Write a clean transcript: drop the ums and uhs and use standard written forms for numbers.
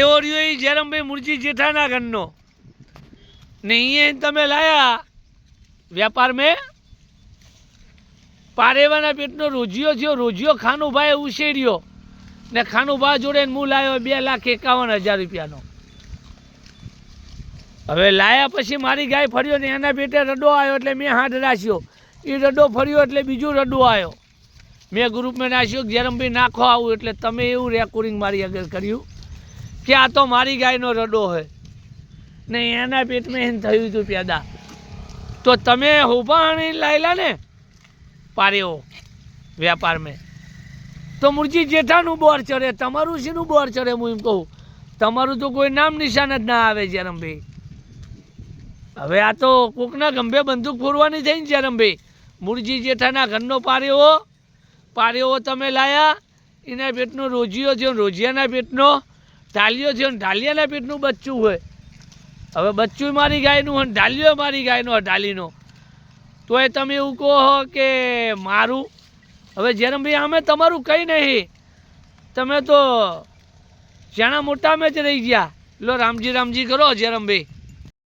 એવો રહ્યો એ જયરામભાઈ મુરજી જેઠાના ઘરનો ને અહીંયા તમે લાયા વ્યાપાર મેં પારેવાના પેટનો રોજિયો થયો, રોજિયો ખાનુભાઈ ઉછેર્યો ને ખાનુભા જોડે હું લાવ્યો 2,51,000 રૂપિયાનો. હવે લાયા પછી મારી ગાય ફર્યો ને એના પેટે રડો આવ્યો એટલે મેં હાથ રાખ્યો. એ રડો ફર્યો એટલે બીજું રડો આવ્યો. મેં ગ્રુપમાં નાખ્યો જયરામભાઈ નાખો આવું, એટલે તમે એવું રેકોર્ડિંગ મારી આગળ કર્યું કે આ તો મારી ગાયનો રડો હોય ને એના પેટમાં એમ થયું હતું પેદા. તો તમે હોભાણી લાયેલા ને પારેઓ વ્યાપાર મેં, તો મુરજી જેઠાનું બોર ચડે, તમારું શીનું બોર ચડે? હું એમ કહું, તમારું તો કોઈ નામ નિશાન જ ના આવે જયરામભાઈ. હવે આ તો કોકના ગંભે બંદૂક ફોરવાની થઈ ને જયરામભાઈ. મુરજી જેઠાના ઘરનો પારેઓ તમે લાયા, એના પેટનો રોજિયો થયો, રોજિયાના પેટનો ઢાલિયો થયો, ઢાલિયાના પેટનું બચ્ચું હોય. હવે બચ્ચું મારી ગાયનું હોય, ઢાલિયો મારી ગાયનો ઢાલીનો, તો એ તમે એવું કહો કે મારું. હવે જયરામભાઈ આમે તમારું કંઈ નહીં, તમે તો જાણા મોટા મેં જ રહી ગયા. લો રામજી રામજી કરો જયરામભાઈ.